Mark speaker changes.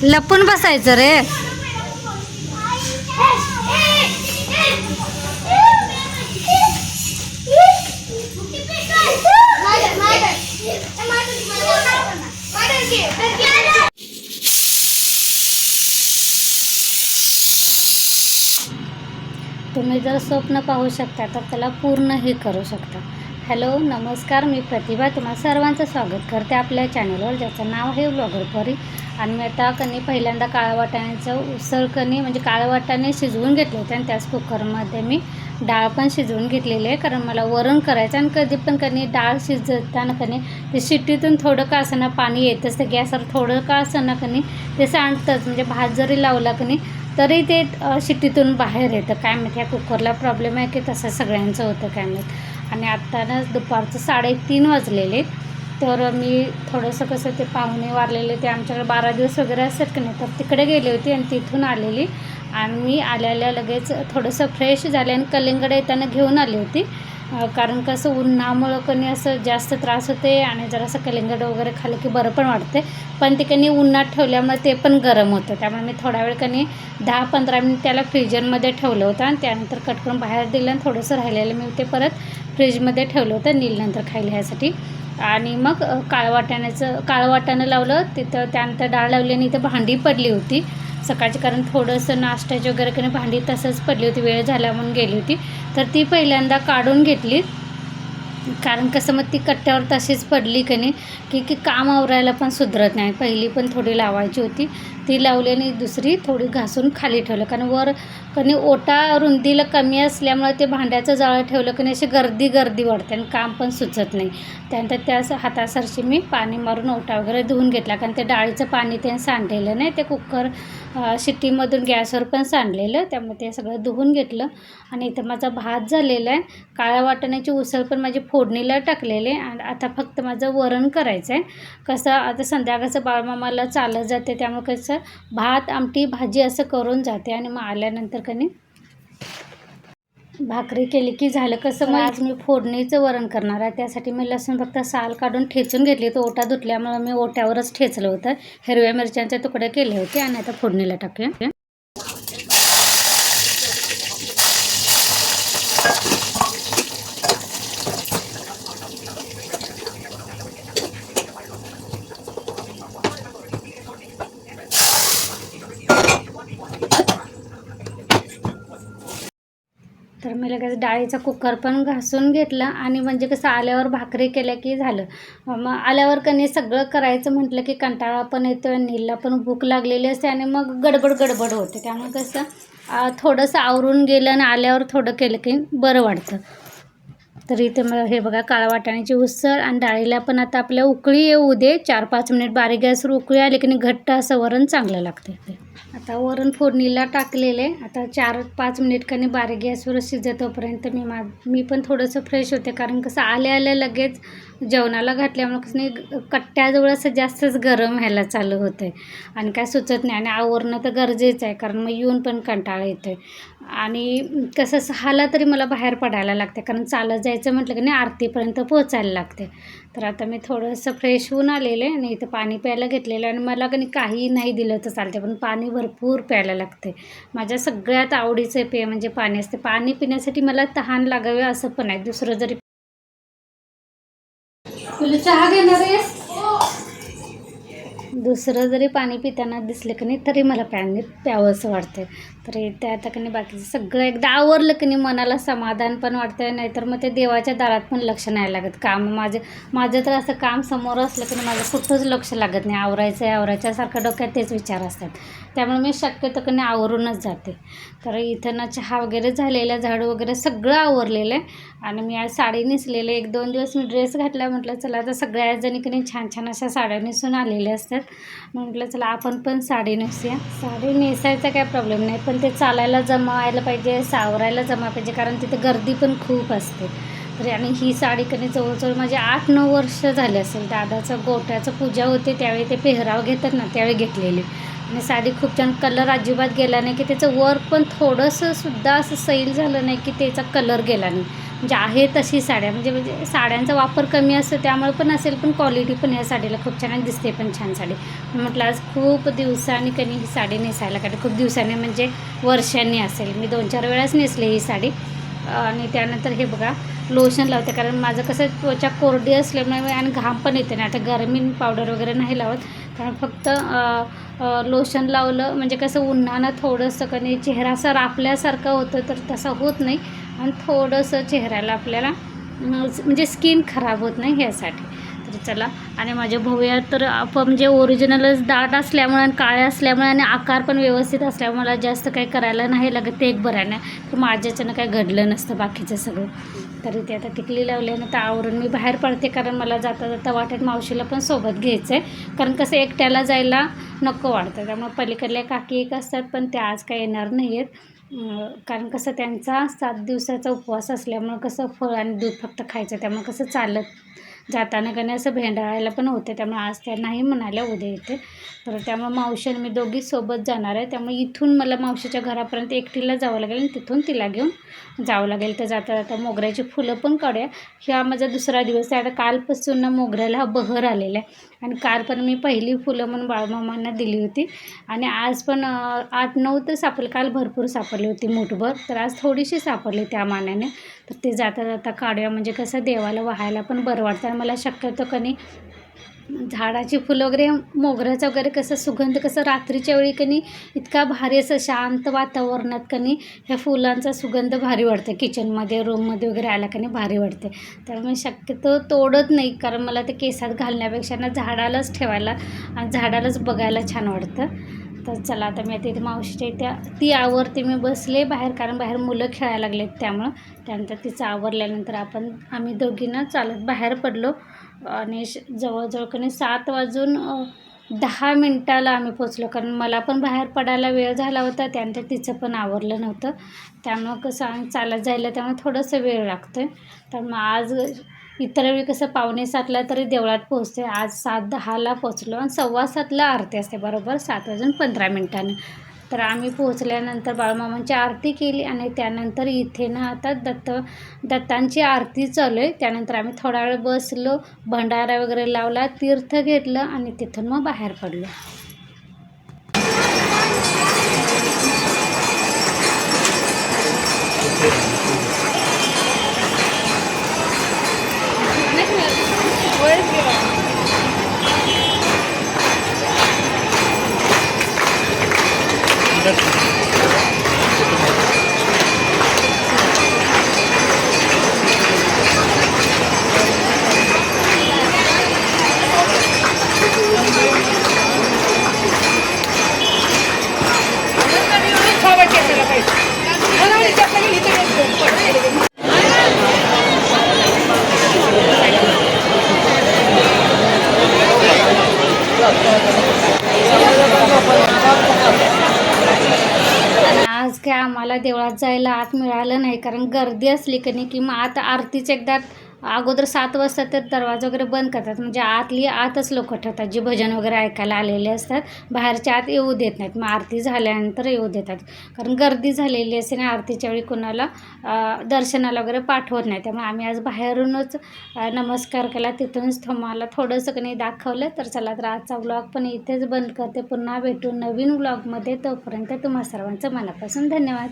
Speaker 1: लपून बसायचं रे. तुम्ही जर स्वप्न पाहू शकता तर त्याला पूर्ण हे करू शकता. हॅलो नमस्कार, मी प्रतिभा तुम्हाला सर्वांचं स्वागत करते आपल्या चॅनलवर, ज्याचं नाव आहे ब्लॉगर परी. आणि मी आता पहिल्यांदा काळ्या वाटाण्याचं उसळ म्हणजे काळ्या वाटाणे शिजवून घेतले होते आणि त्याच कुकरमध्ये मी डाळ पण शिजवून घेतलेली आहे, कारण मला वरण करायचं. आणि कधी पण डाळ शिजताना ते शिट्टीतून थोडं का असताना पाणी येतच, ते गॅसवर थोडं का असताना ते सांडतंच. म्हणजे भात जरी लावला तरी ते शिट्टीतून बाहेर येतं. काय माहिती ह्या कुकरला प्रॉब्लेम आहे की तसं सगळ्यांचं होतं काय माहीत. आणि आत्ताना दुपारचं 3:30 वाजलेले, तर मी थोडंसं ते पाहुणे वारलेले, ते आमच्याकडे 12 दिवस वगैरे असतात तर तिकडे गेली होती आणि तिथून आलेली. आणि मी आल्याला लगेच थोडंसं फ्रेश झाले आणि कलिंगड येताना घेऊन आली होती, कारण कसं उन्हामुळं असं जास्त त्रास होते आणि जरासं कलिंगड वगैरे खाल्लं की बरं पण वाटते. पण ते उन्हात ठेवल्यामुळे ते पण गरम होतं, त्यामुळे मी थोडा वेळ 10-15 मिनिट त्याला फ्रीजरमध्ये ठेवलं होतं आणि त्यानंतर कट करून बाहेर दिलं आणि थोडंसं राहिलेलं मी ते परत फ्रीजमध्ये ठेवलं होतं नीलनंतर खायला ह्यासाठी. आणि मग काळं वाटाणं लावलं तिथं, त्यानंतर डाळ लावली आणि इथं भांडी पडली होती सकाळची, कारण थोडंसं नाश्त्याची वगैरे भांडी तसंच पडली होती, वेळ झाला म्हणून गेली होती. तर ती पहिल्यांदा काढून घेतली, कारण कसं मग ती कट्ट्यावर तशीच पडली की काम आवरायला पण सुधरत नाही. पहिली पण थोडी लावायची होती, ती लावली आणि दुसरी थोडी घासून खाली ठेवलं, कारण वर ओटा रुंदीला कमी असल्यामुळे ते भांड्याचं जाळं ठेवलं अशी गर्दी वाढते आणि काम पण सुचत नाही. त्यानंतर त्याच हातासरशी मी पाणी मारून ओटा वगैरे धुवून घेतला, कारण ते डाळीचं पाणी ते सांडलेलं नाही, ते कुकर शिट्टीमधून गॅसवर पण सांडलेलं, त्यामुळे ते सगळं धुवून घेतलं. आणि इथं माझा भात झालेला आहे. काळ्या वाटाण्याची उसळ पण माझी फोडणीला टाकलेले आणि आता फक्त माझं वरण करायचं आहे. कसं आता संध्याकाळचं बाळमामाला चालत जाते, त्यामुळे कसं भात आमटी भाजी असं करून जाते आणि मग आल्यानंतर भाकरी केली की झालं. कसं मग आज मी फोडणीचं वरण करणार आहे, त्यासाठी मी लसूण फक्त साल काढून ठेचून घेतली. तो ओटा धुतल्यामुळे मी ओट्यावरच ठेचलं होतं. हिरव्या मिरच्यांचे तुकडे केले होते आणि आता फोडणीला टाकूया. तर मी लगेच डाळीचा कुकर पण घासून घेतला आणि म्हणजे कसं आल्यावर भाकरी केल्या की झालं. मग आल्यावर सगळं करायचं म्हटलं की कंटाळा पण येतो, नीलला पण भूक लागलेली असते आणि मग गडबड होते. त्यामुळे कसं थोडंसं आवरून गेलं आणि आल्यावर थोडं केलं की बरं वाटतं. तर इथे मला हे बघा काळ्या वाटाण्याची उसळ आणि डाळीला पण आता आपल्या उकळी येऊ दे, 4-5 मिनिट बारीक गॅसवर उकळी आली की घट्ट असं वरण चांगलं लागते. आता वरण फोडणीला टाकलेले, आता 4-5 मिनिट बारीक गॅसवर शिजतोपर्यंत मी पण थोडंसं फ्रेश होते, कारण कसं आल्या लगेच जेवणाला घातल्यामुळे कट्ट्याजवळ असं जास्तच गरम व्हायला चालू होतं आणि काय सुचत नाही आणि आवरणं तर गरजेचं आहे, कारण मग येऊन पण कंटाळा येतो आहे. आणि कसं 6ला तरी मला बाहेर पडायला लागते, कारण चालत जायचं म्हटलं आरतीपर्यंत पोचायला लागते. तर आता मी थोडंसं फ्रेश होऊन आलेले आणि इथं पाणी प्यायला घेतलेलं आणि मला काही नाही दिलं तर चालते, पण पाणी भरपूर प्यायला लागते. माझ्या सगळ्यात आवडीचं पेय म्हणजे पाणी असते. पाणी पिण्यासाठी मला तहान लागावे असं पण आहे. दुसरं जरी तुला चहा घेणार आहेस, दुसरं जरी पाणी पिताना दिसलं तरी मला पाणी प्यावं असं वाटतं. तर ते आता बाकीचं सगळं एकदा आवरलं मनाला समाधान पण वाटतं. नाहीतर मग ते देवाच्या दारात पण लक्ष नाही लागत. काम माझं तर असं काम समोर असलं माझं कुठंच लक्ष लागत नाही. आवरायच्यासारखं डोक्यात तेच विचार असतात, त्यामुळे मी शक्यतो आवरूनच जाते. तर इथं चहा वगैरे झालेला, झाडू वगैरे सगळं आवरलेलं आहे. आणि मी आज साडी नेसलेलं. 1-2 दिवस मी ड्रेस घातला, म्हटलं चला आता सगळ्या जणी छान अशा साड्या नेसून आलेल्या असतात. म्हटलं चला आपण पण साडी नेसूया. साडी नेसायचा काय प्रॉब्लेम नाही, पण ते चालायला जमायला पाहिजे, सावरायला जमायला पाहिजे, कारण तिथे गर्दी पण खूप असते. तर आणि ही साडी जवळजवळ माझी 8-9 वर्ष झाले असेल. दादाचं गोट्याचं पूजा होते त्यावेळी ते पेहराव घेतात ना, त्यावेळी घेतलेली. आणि साडी खूप छान, कलर अजिबात गेला नाही, की त्याचं वर्क पण थोडंसं सुद्धा असं सैल झालं नाही की त्याचा कलर गेला नाही. म्हणजे आहे तशी साड्या म्हणजे साड्यांचा वापर कमी असतो त्यामुळे पण असेल, पण क्वालिटी पण ह्या साडीला खूप छान आणि दिसते पण छान साडी. म्हटलं आज खूप दिवसांनी कधी ही साडी नेसायला, कारण खूप दिवसांनी म्हणजे वर्षांनी असेल, मी 2-4 वेळाच नेसली ही साडी. आणि त्यानंतर हे बघा लोशन लावते, कारण माझं कसं त्वचा कोरडी असल्यामुळे आणि घाम पण येते ना. आता गरमी पावडर वगैरे नाही लावत, कारण फक्त लोशन लावलं म्हणजे कसं उन्हानं थोडंसं कधी चेहरा असा रापल्यासारखं होतं, तर तसं होत नाही आणि थोडंसं चेहऱ्याला आपल्याला म्हणजे स्किन खराब होत नाही ह्यासाठी. तर चला, आणि माझ्या भव्या तर म्हणजे ओरिजिनलच दाट असल्यामुळे आणि काळ्या असल्यामुळे आणि आकार पण व्यवस्थित असल्यामुळे मला जास्त काही करायला नाही लागत. ते एक बरं नाही, तर माझ्याच्यानं काही घडलं नसतं बाकीचं सगळं. तरी ते आता टिकली लावल्यानं तर आवरून मी बाहेर पडते, कारण मला जाता जाता वाटेत मावशीला पण सोबत घ्यायचं आहे, कारण कसं एकट्याला जायला नको वाटतं. त्यामुळे पलीकडल्या काकी एक असतात, पण त्या आज काही येणार नाही आहेत. कारण कसं त्यांचा 7 दिवसाचा उपवास असल्यामुळं कसं फळ आणि दूध फक्त खायचं, त्यामुळे कसं चालत जाताना का नाही असं भेंडाळायला पण होते, त्यामुळे आज त्या नाही म्हणाल्या उद्या येते. तर त्यामुळे मावशी आणि मी दोघी सोबत जाणार आहे, त्यामुळे इथून मला मावशीच्या घरापर्यंत एकटीला जावं लागेल आणि तिथून तिला घेऊन जावं लागेल. तर जाता जाता मोगऱ्याची फुलं पण काढूया. हा माझा दुसरा दिवस आहे. आता कालपासून ना मोगऱ्याला हा बहर आलेला आहे, आणि काल पण मी पहिली फुलं म्हणून बाळमामांना दिली होती, आणि आज पण 8-9 तर सापडली. काल भरपूर सापडली होती मूठभर, तर आज थोडीशी सापडली त्या मानाने. तर ते जाता जाता काढूया, म्हणजे कसं देवाला वाहायला पण बरं वाटतं. आणि मला शक्यतो कधी झाडाची फुलं वगैरे मोगऱ्याचं वगैरे कसं सुगंध कसं रात्रीच्या वेळी कनी इतका भारी असं शांत वातावरणात कनी ह्या फुलांचा सुगंध भारी वाटतं, किचनमध्ये रूममध्ये वगैरे आला कनी भारी वाटते. त्यामुळे शक्यतो तोडत नाही, कारण मला ते केसात घालण्यापेक्षा ना झाडालाच ठेवायला आणि झाडालाच बघायला छान वाटतं. तर चला, आता मी आता इथे मावशीच्या इथे ती आवरते, मी बसले बाहेर, कारण बाहेर मुलं खेळायला लागलेत त्यामुळं. त्यानंतर तिचं आवरल्यानंतर आम्ही दोघींना चालत बाहेर पडलो, आणि जवळजवळ कधी 7 वाजून 10 मिनटाला आम्ही पोचलो, कारण मला पण बाहेर पडायला वेळ झाला होता, त्यानंतर तिचं पण आवरलं नव्हतं. त्यामुळं कसं आम्ही चालत जायला, त्यामुळे थोडंसं वेळ लागतो आहे. तर मग आज इतर वेळी कसं 6:45ला तरी देवळात पोहोचते, आज 7:10ला पोचलो, आणि 6:15ला आरती असते, बरोबर 7:15 तर आम्ही पोहोचल्यानंतर बाळमामांची आरती केली, आणि त्यानंतर इथे ना आता दत्तांची आरती चालू आहे. त्यानंतर आम्ही थोडा वेळ बसलो, भंडारा वगैरे लावला, तीर्थ घेतलं, आणि तिथून मग बाहेर पडलो. आज काय आम्हाला देवळात जायला आत मिळालं नाही, कारण गर्दी असली की नाही, की मग आता आरतीच एकदा अगोदर 7 वाजता तर दरवाजा वगैरे बंद करतात, म्हणजे आतच लोक ठेवतात, जे भजन वगैरे ऐकायला आलेले असतात, बाहेरच्या आत येऊ देत नाहीत. मग आरती झाल्यानंतर येऊ देतात, कारण गर्दी झालेली असते ना आरतीच्या वेळी, कोणाला दर्शनाला वगैरे पाठवत नाही. त्यामुळे आम्ही आज बाहेरूनच नमस्कार केला, तिथूनच तुम्हाला थोडंसं की नाही दाखवलं. तर चला, तर आजचा व्लॉग पण इथेच बंद करते. पुन्हा भेटू नवीन व्लॉगमध्ये, तोपर्यंत तुम्हा सर्वांचं मनापासून धन्यवाद.